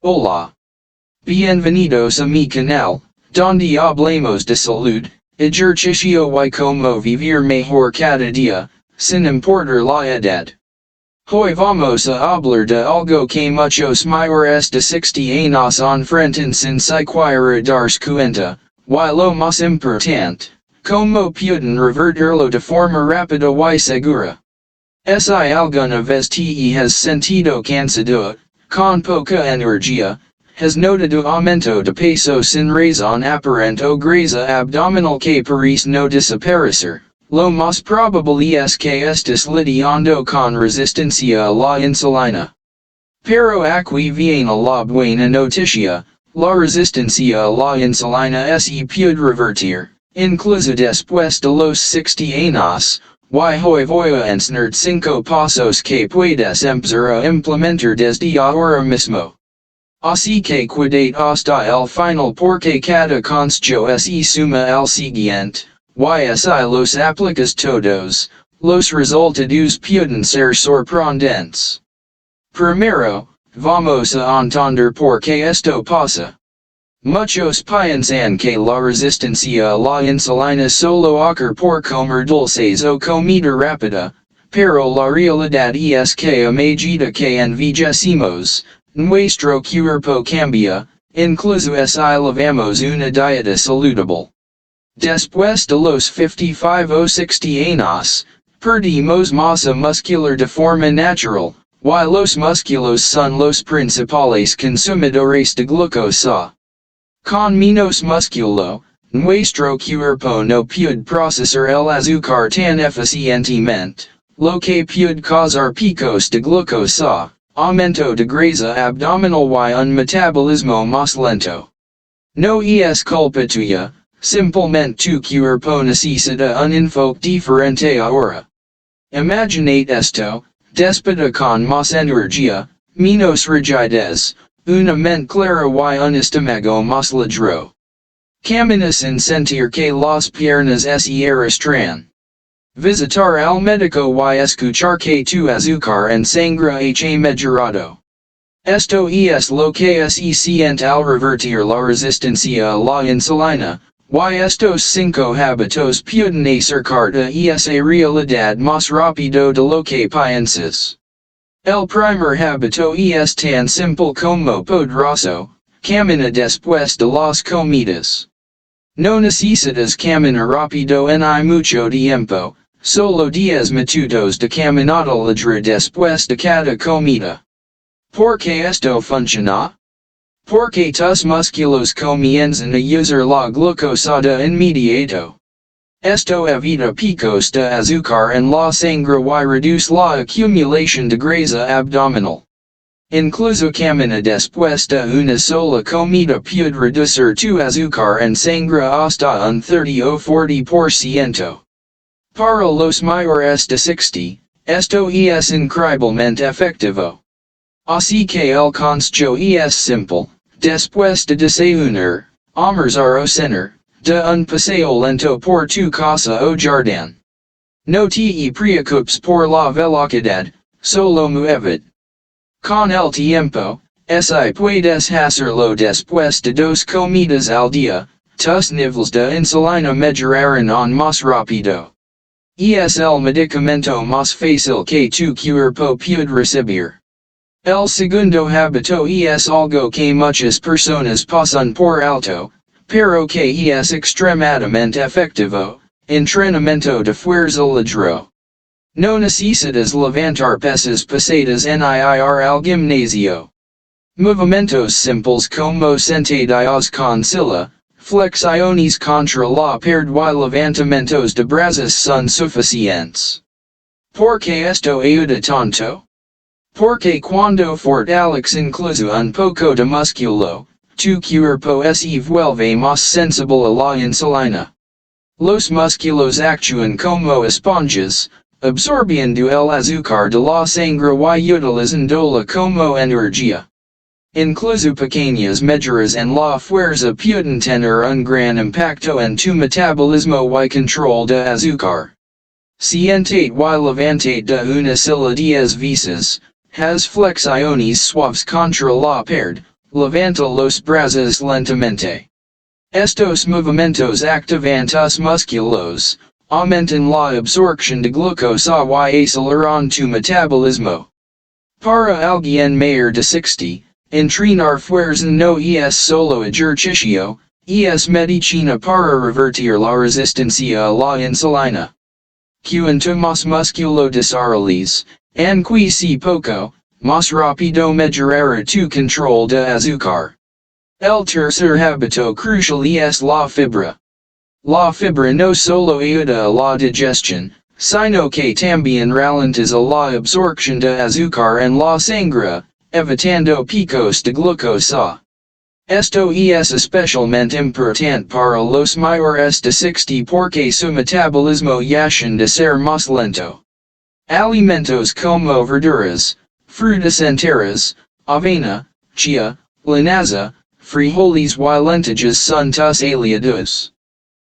Hola. Bienvenidos a mi canal, donde hablamos de salud, ejercicio y como vivir mejor cada día, sin importar la edad. Hoy vamos a hablar de algo que muchos mayores de 60 años enfrentan sin siquiera darse cuenta, y lo más importante, como pueden revertirlo de forma rápida y segura. Si alguna vez te has sentido cansado, con poca energía, has notado aumento de peso sin razón aparente o grasa abdominal que parece no desaparecer, lo más probable es que estés lidiando con resistencia a la insulina. Pero aquí viene la buena noticia, la resistencia a la insulina se puede revertir, incluso después de los 60 años. Y hoy voy a enseñar 5 pasos que puedes empezar a implementar desde ahora mismo. Así que quédate hasta el final porque cada consejo se suma al siguiente, y si los aplicas todos, los resultados pueden ser sorprendentes. Primero, vamos a entender por qué esto pasa. Muchos piensan que la resistencia a la insulina solo ocurre por comer dulces o comida rápida, pero la realidad es que a medida que envejecemos, nuestro cuerpo cambia, incluso si llevamos una dieta saludable. Después de los 55 o 60 años, perdimos masa muscular de forma natural, y los músculos son los principales consumidores de glucosa. Con menos músculo, nuestro cuerpo no puede procesar el azúcar tan eficientemente, lo que puede causar picos de glucosa, aumento de grasa abdominal y un metabolismo más lento. No es culpa tuya, simplemente tu cuerpo necesita un enfoque diferente ahora. Imaginate esto, despierta con más energía, menos rigidez, una mente clara y un estómago más ligero. Caminas sin sentir que las piernas se arrastran. Visitar al médico y escuchar que tu azúcar en sangre ha mejorado. Esto es lo que se siente al revertir la resistencia a la insulina, y estos 5 hábitos pueden acercarte a esa realidad más rápido de lo que piensas. El primer hábito es tan simple como poderoso, camina después de las comidas. No necesitas caminar rápido ni mucho tiempo, solo 10 minutos de caminata libre después de cada comida. ¿Por qué esto funciona? Porque tus músculos comienzan a usar la glucosa de inmediato. Esto evita picos de azúcar en la sangre y reduce la acumulación de grasa abdominal. Incluso camina después de una sola comida puede reducir tu azúcar en sangre hasta un 30 o 40%. Para los mayores de 60, esto es increíblemente efectivo. Así que el consejo es simple, después de desayunar, almorzar o cenar, de un paseo lento por tu casa o jardín. No te preocupes por la velocidad, solo muévete. Con el tiempo, si puedes hacerlo después de 2 comidas al día, tus niveles de insulina mejorarán aún más rápido. Es el medicamento más fácil que tu cuerpo puede recibir. El segundo hábito es algo que muchas personas pasan por alto, pero que es extremadamente efectivo, entrenamiento de fuerza ligero. No necesitas levantar pesas pesadas ni ir al gimnasio. Movimientos simples como sentadillas con silla, flexiones contra la pared y levantamientos de brazos son suficientes. ¿Por qué esto ayuda tanto? Porque cuando fortaleces incluso un poco de músculo, tu cuerpo se vuelve más sensible a la insulina. Los músculos actúan como esponjas, absorbiendo el azúcar de la sangre y utilizándola como energía. Incluso pequeñas mejoras en la fuerza pueden tener un gran impacto en tu metabolismo y control de azúcar. Siéntate y levántate de una silla 10 veces, haz flexiones suaves contra la pared, levanta los brazos lentamente. Estos movimentos activantes musculos aumentan la absorción de glucosa y aceleran tu metabolismo. Para alguien mayor de 60, entrenar fuerza no es solo ejercicio, es medicina para revertir la resistencia a la insulina. Cuanto más músculo desarrolles, aunque si poco, más rápido mejorará tu control de azúcar. El tercer hábito crucial es la fibra. La fibra no solo ayuda a la digestión, sino que también ralentiza la absorción de azúcar en la sangre, evitando picos de glucosa. Esto es especialmente importante para los mayores de 60 porque su metabolismo yacen de ser más lento. Alimentos como verduras, frutas enteras, avena, chia, linaza, frijoles y lentejas son tus aliados.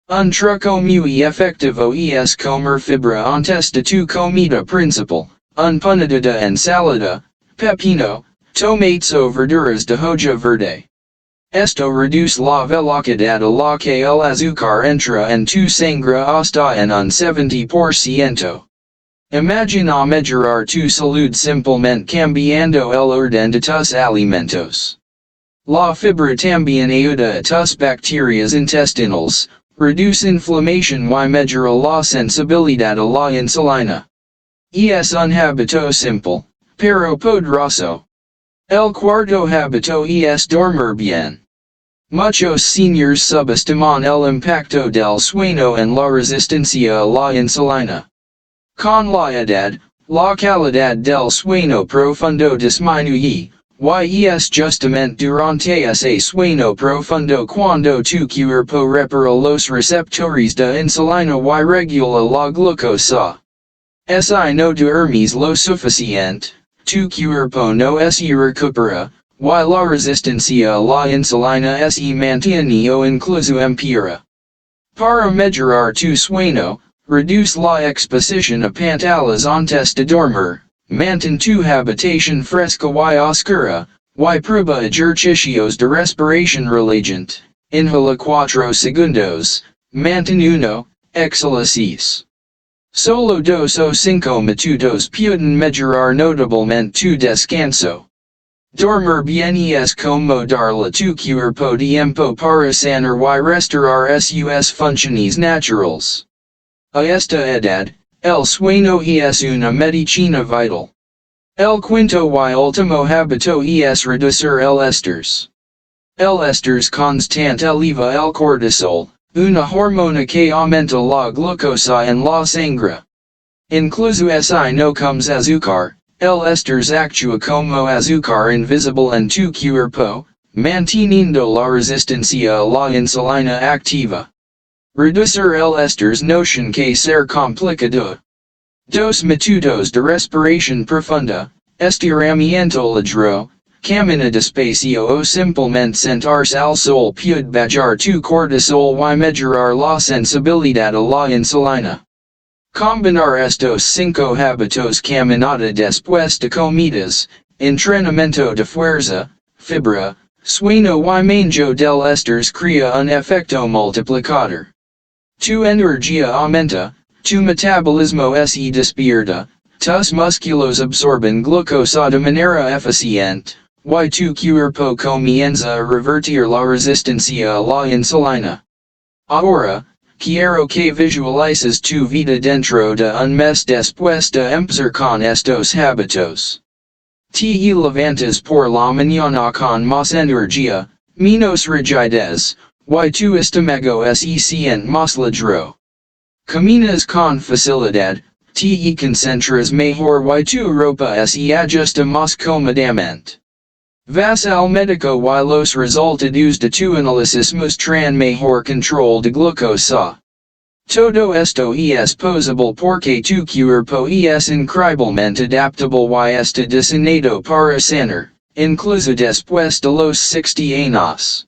Un truco muy efectivo es comer fibra antes de tu comida principal, un punto de ensalada, pepino, tomates o verduras de hoja verde. Esto reduce la velocidad a la que el azúcar entra en tu sangre hasta en un 70%. Imagina mejorar tu salud simplemente cambiando el orden de tus alimentos. La fibra también ayuda a tus bacterias intestinales, reduce inflamación y mejora la sensibilidad a la insulina. Es un hábito simple, pero poderoso. El cuarto hábito es dormir bien. Muchos seniors subestiman el impacto del sueño en la resistencia a la insulina. Con la edad, la calidad del sueño profundo disminuye, y es justamente durante ese sueño profundo cuando tu cuerpo repara los receptores de insulina y regula la glucosa. Si no duermes lo suficiente, tu cuerpo no se recupera, y la resistencia a la insulina se mantiene o incluso empeora. Para mejorar tu sueño, reduce la exposición a pantallas antes de dormir, mantén tu habitación fresca y oscura, y prueba ejercicios de respiración relajante. Inhala 4 segundos, mantén 1, exhala 6. Solo 2 o 5 minutos pueden mejorar notablemente tu descanso. Dormir bien es como darle tu cuerpo tiempo para sanar y restaurar sus funciones naturales. A esta edad, el sueño es una medicina vital. El quinto y último hábito es reducir el estrés. El estrés constante eleva el cortisol, una hormona que aumenta la glucosa en la sangre. Incluso si no comes azúcar, el estrés actúa como azúcar invisible en tu cuerpo, manteniendo la resistencia a la insulina activa. Reducir el estrés notion que ser complicado. 2 minutos de respiración profunda, estiramiento ligero, camina despacio o simplemente sentarse al sol puede bajar tu cortisol y mejorar la sensibilidad a la insulina. Combinar estos 5 hábitos: caminata después de comidas, entrenamiento de fuerza, fibra, sueño y manejo del estrés crea un efecto multiplicador. Tu energía aumenta, tu metabolismo se despierta, tus músculos absorben glucosa de manera eficiente, y tu cuerpo comienza a revertir la resistencia a la insulina. Ahora, quiero que visualices tu vida dentro de un mes después de empezar con estos hábitos. Te levantas por la mañana con más energía, menos rigidez, y tu estómago se siente más ligero. Caminas con facilidad, te concentras mejor y tu ropa se ajusta más cómodamente. Vas al médico y los resultados de tu análisis muestran mejor control de glucosa. Todo esto es posible porque tu cuerpo es increíblemente adaptable y está diseñado para sanar, incluso después de los 60 años.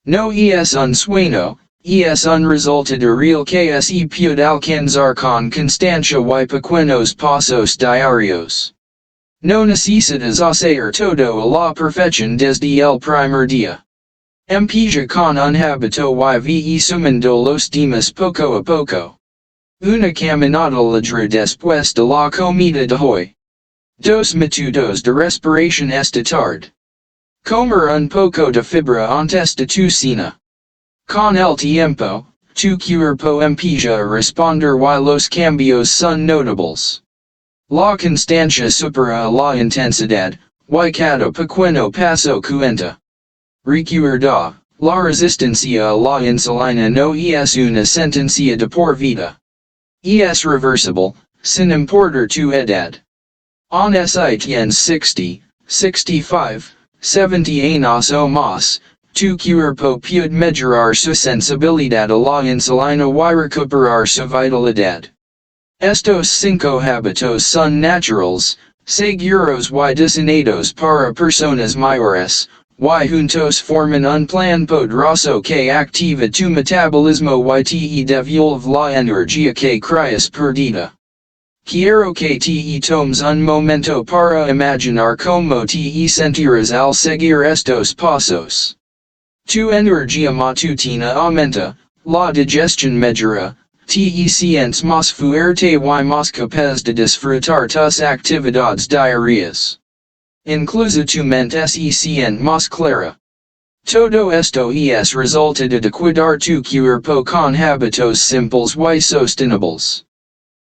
No es un sueño, es un resultado real que se puede alcanzar con constancia y pequeños pasos diarios. No necesitas hacer todo a la perfección desde el primer día. Empieza con un hábito y ve sumando los demás poco a poco. Una caminata libre después de la comida de hoy. 2 minutos de respiración esta tarde. Comer un poco de fibra antes de tu cena. Con el tiempo, tu cuerpo empieza a responder y los cambios son notables. La constancia supera la intensidad, y cada pequeño paso cuenta. Recuerda, la resistencia a la insulina no es una sentencia de por vida. Es reversible, sin importar tu edad. En tienes 60, 65, 70 años o más, tu cuerpo puede mejorar su sensibilidad a la insulina y recuperar su vitalidad. Estos 5 hábitos son naturales, seguros y diseñados para personas mayores, y juntos forman un plan poderoso que activa tu metabolismo y te devuelve la energía que creas perdida. Quiero que te tomes un momento para imaginar cómo te sentirás al seguir estos pasos. Tu energía matutina aumenta, la digestión mejora, te sientes más fuerte y más capaz de disfrutar tus actividades diarias. Incluso tu mente se siente más clara. Todo esto es resultado de cuidar tu cuerpo con hábitos simples y sostenibles.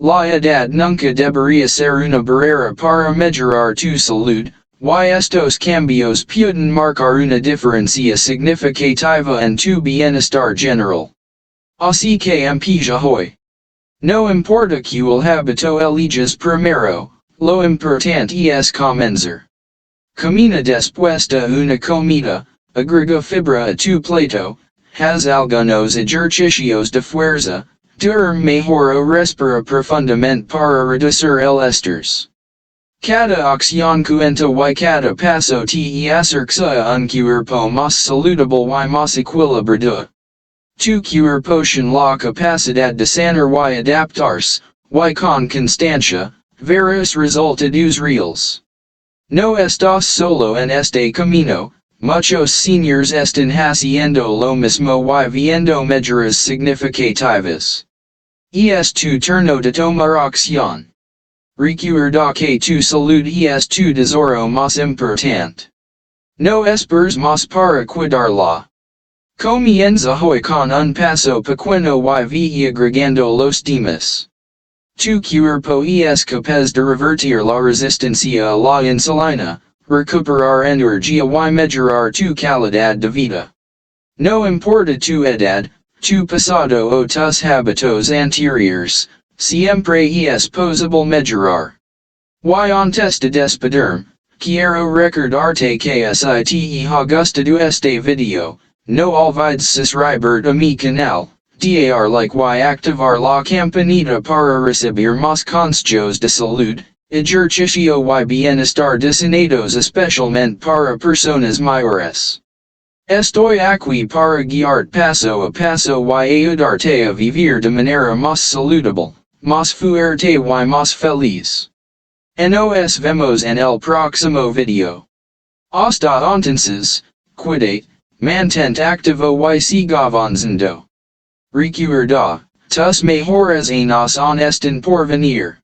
La edad nunca debería ser una barrera para mejorar tu salud, y estos cambios pueden marcar una diferencia significativa en tu bienestar general. Así que empieza hoy. No importa cuál hábito eliges primero, lo importante es comenzar. Camina después de una comida, agrega fibra a tu plato, haz algunos ejercicios de fuerza, duerme mejor o respira profundamente para reducir el estrés. Cada acción cuenta y cada paso te acerca a un cuerpo más saludable y más equilibrado. Tu cuerpo tiene la capacidad de sanar y adaptarse, y con constancia, verás resultados reales. No estás solo en este camino, muchos seniors están haciendo lo mismo y viendo mejoras significativas. Es tu turno de tomar acción. Recuerda que tu salud es tu tesoro más importante. No esperes más para cuidarla. Comienza hoy con un paso pequeño y ve agregando los demás. Tu cuerpo es capaz de revertir la resistencia a la insulina, recuperar energía y mejorar tu calidad de vida. No importa tu edad, tu pasado o tus hábitos anteriores, siempre es posible mejorar. Y antes de despedirme, quiero recordarte que si te ha gustado este video, no olvides suscribirte a mi canal, dar like y activar la campanita para recibir más consejos de salud, ejercicio y bienestar diseñados especialmente para personas mayores. Estoy aquí para guiarte paso a paso y ayudarte a vivir de manera más saludable, más fuerte y más feliz. Nos vemos en el próximo video. Hasta entonces, cuídate, mantente activo y siga avanzando. Recuerda, tus mejores años están por venir.